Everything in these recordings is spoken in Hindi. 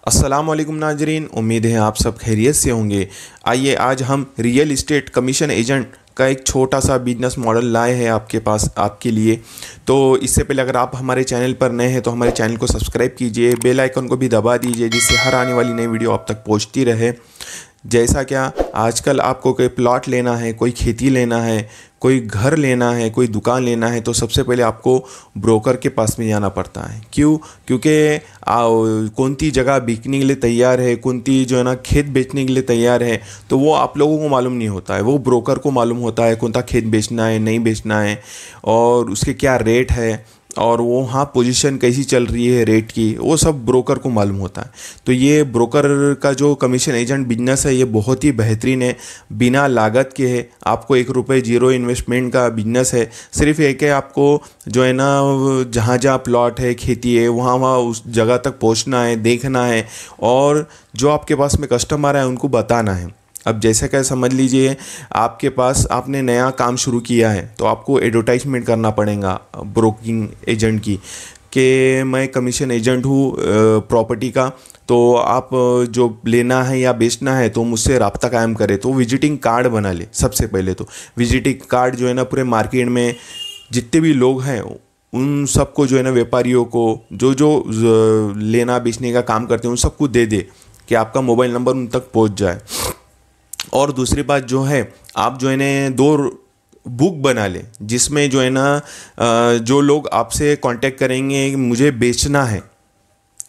अस्सलाम वालेकुम नाजरीन, उम्मीद है आप सब खैरियत से होंगे। आइए आज हम रियल इस्टेट कमीशन एजेंट का एक छोटा सा बिजनेस मॉडल लाए हैं आपके पास आपके लिए। तो इससे पहले अगर आप हमारे चैनल पर नए हैं तो हमारे चैनल को सब्सक्राइब कीजिए, बेल आइकन को भी दबा दीजिए जिससे हर आने वाली नई वीडियो आप तक पहुंचती रहे। जैसा क्या आजकल आपको कोई प्लॉट लेना है, कोई खेती लेना है, कोई घर लेना है, कोई दुकान लेना है, तो सबसे पहले आपको ब्रोकर के पास में जाना पड़ता है। क्यों? क्योंकि कौन सी जगह बिकने के लिए तैयार है, कौन सी जो है ना खेत बेचने के लिए तैयार है, तो वो आप लोगों को मालूम नहीं होता है। वो ब्रोकर को मालूम होता है कौन सा खेत बेचना है, नहीं बेचना है, और उसके क्या रेट है, और वो हाँ पोजीशन कैसी चल रही है रेट की, वो सब ब्रोकर को मालूम होता है। तो ये ब्रोकर का जो कमीशन एजेंट बिजनेस है ये बहुत ही बेहतरीन है, बिना लागत के है। आपको 1 रुपये जीरो इन्वेस्टमेंट का बिजनेस है। सिर्फ एक है, आपको जो है ना जहाँ जहाँ प्लॉट है, खेती है, वहाँ वहाँ उस जगह तक पहुँचना है, देखना है, और जो आपके पास में कस्टमर है उनको बताना है। अब जैसे क्या समझ लीजिए, आपके पास आपने नया काम शुरू किया है तो आपको एडवर्टाइजमेंट करना पड़ेगा ब्रोकिंग एजेंट की कि मैं कमीशन एजेंट हूँ प्रॉपर्टी का, तो आप जो लेना है या बेचना है तो मुझसे रब्ता कायम करें। तो विजिटिंग कार्ड बना ले। सबसे पहले तो विजिटिंग कार्ड जो है ना पूरे मार्केट में जितने भी लोग हैं उन सबको जो है ना व्यापारियों को जो जो लेना बेचने का काम करते हैं उन सबको दे दे कि आपका मोबाइल नंबर उन तक पहुँच जाए। और दूसरी बात जो है, आप जो है ना 2 बुक बना लें जिसमें जो है ना जो लोग आपसे कांटेक्ट करेंगे मुझे बेचना है,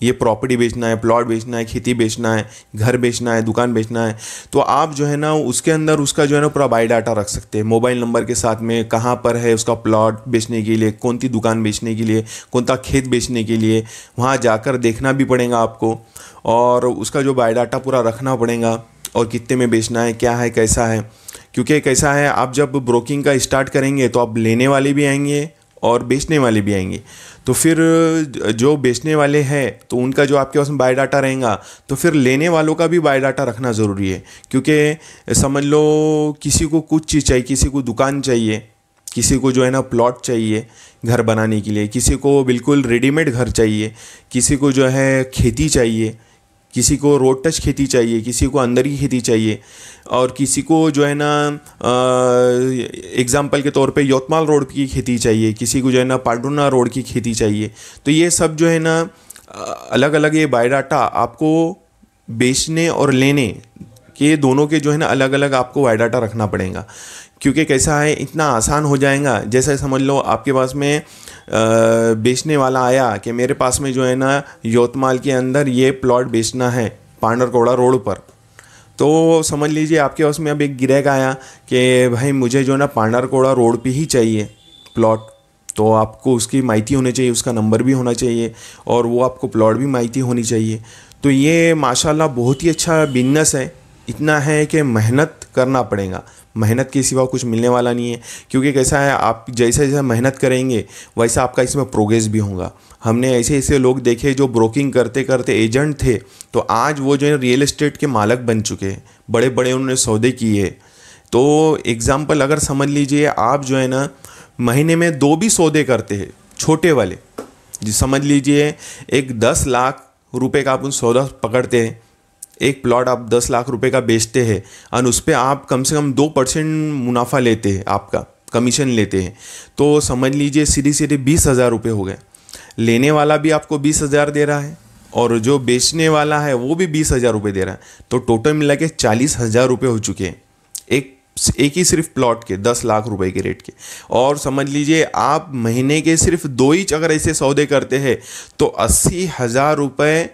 ये प्रॉपर्टी बेचना है, प्लॉट बेचना है, खेती बेचना है, घर बेचना है, दुकान बेचना है, तो आप जो है ना उसके अंदर उसका जो है ना पूरा बायोडाटा रख सकते हैं मोबाइल नंबर के साथ में, कहाँ पर है उसका प्लॉट बेचने के लिए, कौन सी दुकान बेचने के लिए, कौन सा खेत बेचने के लिए, वहाँ जाकर देखना भी पड़ेगा आपको, और उसका जो बायोडाटा पूरा रखना पड़ेगा, और कितने में बेचना है, क्या है, कैसा है। क्योंकि कैसा है, आप जब ब्रोकिंग का स्टार्ट करेंगे तो आप लेने वाले भी आएंगे और बेचने वाले भी आएंगे। तो फिर जो बेचने वाले हैं तो उनका जो आपके पास में बायोडाटा रहेगा, तो फिर लेने वालों का भी बायोडाटा रखना ज़रूरी है। क्योंकि समझ लो किसी को कुछ चीज़ चाहिए, किसी को दुकान चाहिए, किसी को जो है ना प्लॉट चाहिए घर बनाने के लिए, किसी को बिल्कुल रेडीमेड घर चाहिए, किसी को जो है खेती चाहिए, किसी को रोड टच खेती चाहिए, किसी को अंदर की खेती चाहिए, और किसी को जो है ना एग्जाम्पल के तौर पे यवतमाल रोड की खेती चाहिए, किसी को जो है ना पांडुना रोड की खेती चाहिए। तो ये सब जो है ना अलग अलग ये बायोडाटा आपको बेचने और लेने के दोनों के जो है ना अलग अलग आपको बायोडाटा रखना पड़ेगा। क्योंकि कैसा है, इतना आसान हो जाएगा। जैसे समझ लो आपके पास में बेचने वाला आया कि मेरे पास में जो है ना यवतमाल के अंदर ये प्लॉट बेचना है पांडरकोड़ा रोड पर, तो समझ लीजिए आपके पास में अब एक गिराक आया कि भाई मुझे जो है ना पांडरकोड़ा रोड पे ही चाहिए प्लॉट। तो आपको उसकी माहिती होनी चाहिए, उसका नंबर भी होना चाहिए, और वो आपको प्लॉट भी माहिती होनी चाहिए। तो ये माशाल्लाह बहुत ही अच्छा बिजनेस है। इतना है कि मेहनत करना पड़ेगा, मेहनत के सिवा कुछ मिलने वाला नहीं है। क्योंकि कैसा है, आप जैसे जैसे मेहनत करेंगे वैसा आपका इसमें प्रोग्रेस भी होगा। हमने ऐसे ऐसे लोग देखे जो ब्रोकिंग करते करते एजेंट थे, तो आज वो जो है रियल एस्टेट के मालिक बन चुके हैं, बड़े बड़े उन्होंने सौदे किए। तो एग्जाम्पल अगर समझ लीजिए, आप जो है ना महीने में 2 भी सौदे करते हैं छोटे वाले, जी समझ लीजिए एक 10 लाख रुपए का आप सौदा पकड़ते हैं, एक प्लॉट आप 10 लाख रुपए का बेचते हैं, और उस पर आप कम से कम 2% मुनाफा लेते हैं, आपका कमीशन लेते हैं, तो समझ लीजिए सीधे सीधे 20,000 रुपये हो गए। लेने वाला भी आपको 20,000 दे रहा है, और जो बेचने वाला है वो भी 20,000 रुपये दे रहा है, तो टोटल मिला के 40,000 रुपये हो चुके हैं एक ही सिर्फ प्लॉट के 10 लाख रुपए के रेट के। और समझ लीजिए आप महीने के सिर्फ 2 ही अगर ऐसे सौदे करते हैं तो 80,000 रुपये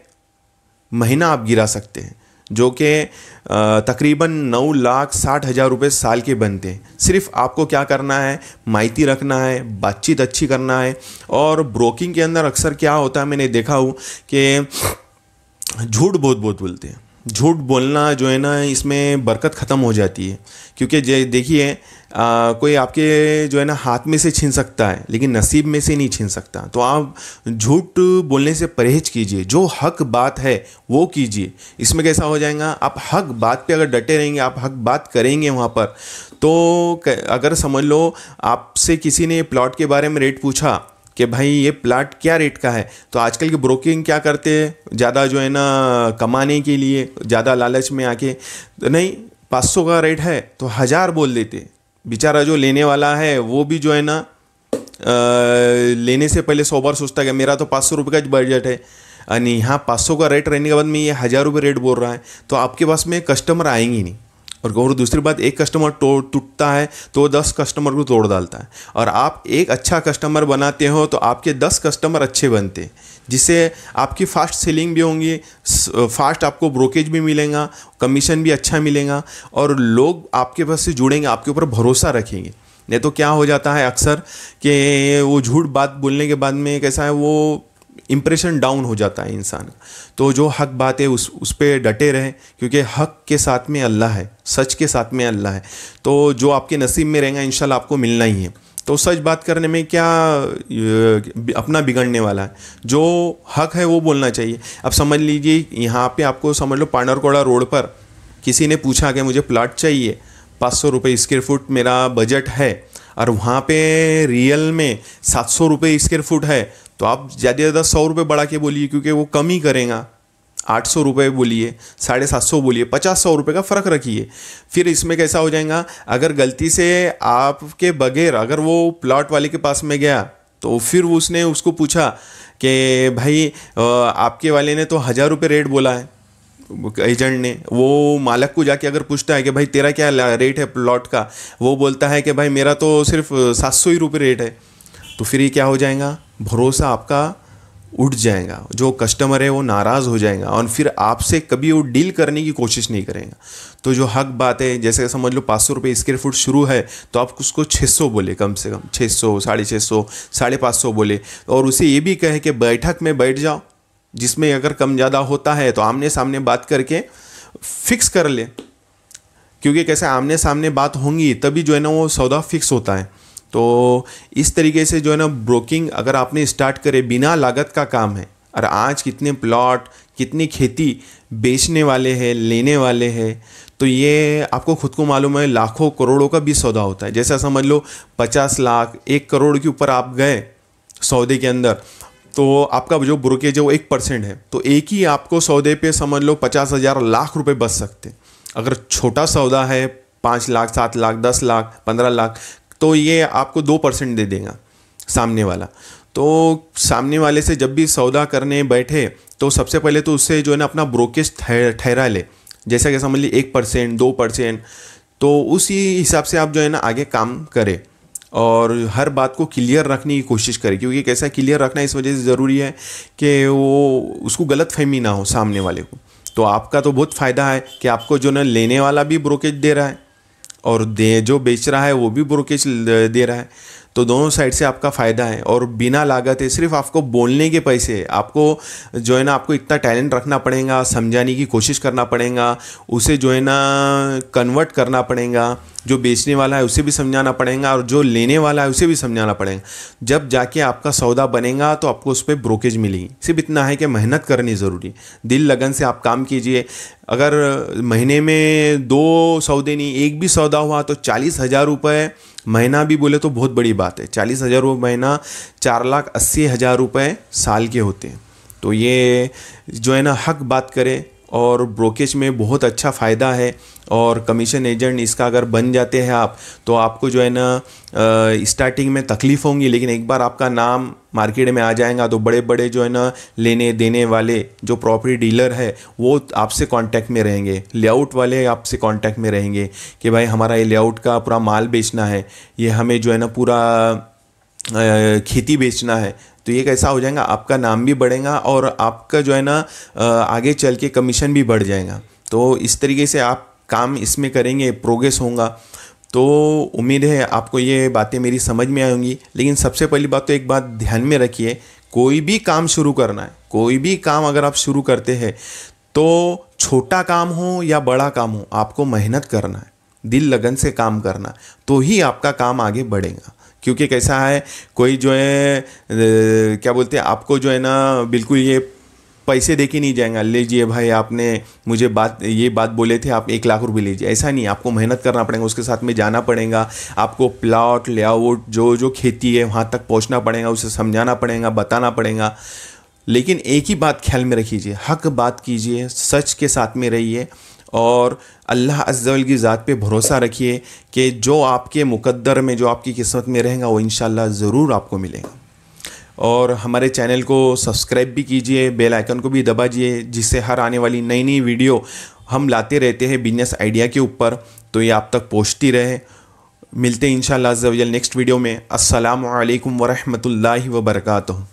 महीना आप गिरा सकते हैं, जो कि तकरीबन 9,60,000 रुपये साल के बनते हैं। सिर्फ आपको क्या करना है, माहिती रखना है, बातचीत अच्छी करना है। और ब्रोकिंग के अंदर अक्सर क्या होता है, मैंने देखा हूँ कि झूठ बहुत बोलते हैं। झूठ बोलना जो है ना इसमें बरकत ख़त्म हो जाती है। क्योंकि देखिए कोई आपके जो है ना हाथ में से छीन सकता है लेकिन नसीब में से नहीं छीन सकता। तो आप झूठ बोलने से परहेज कीजिए, जो हक बात है वो कीजिए। इसमें कैसा हो जाएगा, आप हक बात पे अगर डटे रहेंगे, आप हक बात करेंगे वहाँ पर, तो अगर समझ लो आपसे किसी ने प्लॉट के बारे में रेट पूछा कि भाई ये प्लाट क्या रेट का है। तो आजकल के ब्रोकिंग क्या करते हैं, ज़्यादा जो है ना कमाने के लिए, ज़्यादा लालच में आके, तो नहीं 500 का रेट है तो 1000 बोल देते। बेचारा जो लेने वाला है वो भी जो है ना लेने से पहले 100 बार सोचता है कि मेरा तो 500 रुपये का बजट है, और यहाँ 500 का रेट रहने के बाद में ये 1000 रुपये रेट बोल रहा है, तो आपके पास में कस्टमर आएंगे ही नहीं। और दूसरी बात, एक कस्टमर टूटता है तो 10 कस्टमर को तोड़ डालता है, और आप एक अच्छा कस्टमर बनाते हो तो आपके 10 कस्टमर अच्छे बनते हैं, जिससे आपकी फास्ट सेलिंग भी होंगी, फास्ट आपको ब्रोकेज भी मिलेगा, कमीशन भी अच्छा मिलेगा, और लोग आपके पास से जुड़ेंगे, आपके ऊपर भरोसा रखेंगे। नहीं तो क्या हो जाता है अक्सर कि वो झूठ बात बोलने के बाद में कैसा है, वो इम्प्रेशन डाउन हो जाता है इंसान का। तो जो हक बात है उस पे डटे रहें, क्योंकि हक के साथ में अल्लाह है, सच के साथ में अल्लाह है। तो जो आपके नसीब में रहेगा इंशाल्लाह आपको मिलना ही है। तो सच बात करने में क्या अपना बिगड़ने वाला है, जो हक है वो बोलना चाहिए। अब समझ लीजिए यहाँ पे आपको समझ लो पांडरकोड़ा रोड पर किसी ने पूछा कि मुझे प्लाट चाहिए, 500 रुपये स्क्वायर फुट मेरा बजट है, और वहाँ पे रियल में 700 रुपये स्क्वायर फुट है, तो आप ज़्यादा से ज़्यादा 100 रुपये बढ़ा के बोलिए, क्योंकि वो कम ही करेगा। 800 रुपये बोलिए, 750 बोलिए, 50-100 रुपये का फ़र्क रखिए। फिर इसमें कैसा हो जाएगा, अगर गलती से आपके बगैर अगर वो प्लॉट वाले के पास में गया, तो फिर उसने उसको पूछा कि भाई आपके वाले ने तो 1000 रुपये रेट बोला है, एजेंट ने, वो मालक को जाके अगर पूछता है कि भाई तेरा क्या रेट है प्लॉट का, वो बोलता है कि भाई मेरा तो सिर्फ 700 ही रुपये रेट है, तो फिर ये क्या हो जाएगा, भरोसा आपका उठ जाएगा, जो कस्टमर है वो नाराज़ हो जाएगा, और फिर आपसे कभी वो डील करने की कोशिश नहीं करेगा। तो जो हक बात है, जैसे समझ लो 500 रुपये स्क्वायर फुट शुरू है, तो आप उसको 600 बोले, कम से कम 600, 650, 550 बोले, और उसे ये भी कहे कि बैठक में बैठ जाओ, जिसमें अगर कम ज़्यादा होता है तो आमने सामने बात करके फिक्स कर ले, क्योंकि कैसे आमने सामने बात होंगी तभी जो है ना वो सौदा फिक्स होता है। तो इस तरीके से जो है ना ब्रोकिंग अगर आपने स्टार्ट करे, बिना लागत का काम है। और आज कितने प्लॉट, कितनी खेती बेचने वाले हैं, लेने वाले हैं, तो ये आपको खुद को मालूम है, लाखों करोड़ों का भी सौदा होता है। जैसा समझ लो 50 लाख 1 करोड़ के ऊपर आप गए सौदे के अंदर, तो आपका जो ब्रोकेज है वो 1% है, तो एक ही आपको सौदे पे समझ लो 50,000 लाख रुपए बच सकते। अगर छोटा सौदा है 5 लाख 7 लाख 10 लाख 15 लाख, तो ये आपको 2% दे देगा सामने वाला। तो सामने वाले से जब भी सौदा करने बैठे तो सबसे पहले तो उससे जो है ना अपना ब्रोकेज ठहरा ले, जैसा कि समझ ली 1% 2%, तो उसी हिसाब से आप जो है ना आगे काम करें, और हर बात को क्लियर रखने की कोशिश करें, क्योंकि कैसा क्लियर रखना इस वजह से ज़रूरी है कि वो उसको गलत फहमी ना हो सामने वाले को। तो आपका तो बहुत फ़ायदा है कि आपको जो ना लेने वाला भी ब्रोकेज दे रहा है, और जो बेच रहा है वो भी ब्रोकेज दे रहा है, तो दोनों साइड से आपका फ़ायदा है। और बिना लागत है, सिर्फ आपको बोलने के पैसे, आपको जो है ना आपको इतना टैलेंट रखना पड़ेगा, समझाने की कोशिश करना पड़ेगा, उसे जो है ना कन्वर्ट करना पड़ेगा, जो बेचने वाला है उसे भी समझाना पड़ेगा, और जो लेने वाला है उसे भी समझाना पड़ेगा। जब जाके आपका सौदा बनेगा तो आपको उस पर ब्रोकेज मिलेगी। सिर्फ इतना है कि मेहनत करनी ज़रूरी है, दिल लगन से आप काम कीजिए। अगर महीने में 2 सौदे नहीं, एक भी सौदा हुआ तो 40,000 रुपये महीना भी बोले तो बहुत बड़ी बात है। 40,000 रुपये महीना 4,80,000 रुपये साल के होते हैं। तो ये जो है ना हक बात करें, और ब्रोकेज में बहुत अच्छा फ़ायदा है। और कमीशन एजेंट इसका अगर बन जाते हैं आप, तो आपको जो है ना स्टार्टिंग में तकलीफ़ होंगी, लेकिन एक बार आपका नाम मार्केट में आ जाएगा तो बड़े बड़े जो है ना लेने देने वाले जो प्रॉपर्टी डीलर है वो आपसे कांटेक्ट में रहेंगे, लेआउट वाले आपसे कांटेक्ट में रहेंगे कि भाई हमारा ये लेआउट का पूरा माल बेचना है, ये हमें जो है ना पूरा खेती बेचना है। तो ये कैसा हो जाएगा, आपका नाम भी बढ़ेगा और आपका जो है ना आगे चल के कमीशन भी बढ़ जाएगा। तो इस तरीके से आप काम इसमें करेंगे, प्रोग्रेस होगा। तो उम्मीद है आपको ये बातें मेरी समझ में आएंगी। लेकिन सबसे पहली बात तो एक बात ध्यान में रखिए, कोई भी काम शुरू करना है, कोई भी काम अगर आप शुरू करते हैं तो छोटा काम हो या बड़ा काम हो, आपको मेहनत करना है, दिल लगन से काम करना है, तो ही आपका काम आगे बढ़ेगा। क्योंकि कैसा है, कोई जो है क्या बोलते हैं, आपको जो है ना बिल्कुल ये पैसे दे के नहीं जाएगा, लीजिए भाई आपने मुझे ये बात बोले थे, आप 1 लाख रुपए लीजिए, ऐसा नहीं। आपको मेहनत करना पड़ेगा, उसके साथ में जाना पड़ेगा, आपको प्लॉट लेआउट जो खेती है वहाँ तक पहुँचना पड़ेगा, उसे समझाना पड़ेगा, बताना पड़ेगा। लेकिन एक ही बात ख्याल में रखिए, हक बात कीजिए, सच के साथ में रहिए और अल्लाह अज़्ज़ा वजल की ज़ात पे भरोसा रखिए कि जो आपके मुक़द्दर में, जो आपकी किस्मत में रहेगा वो इंशाअल्लाह ज़रूर आपको मिलेगा। और हमारे चैनल को सब्सक्राइब भी कीजिए, बेल आइकन को भी दबाइए, जिससे हर आने वाली नई नई वीडियो हम लाते रहते हैं बिजनेस आइडिया के ऊपर, तो ये आप तक पहुँचती रहे। मिलते हैं इंशाअल्लाह अज़्ज़ा वजल नेक्स्ट वीडियो में। अस्सलामु अलैकुम व रहमतुल्लाहि व बरकातुहू।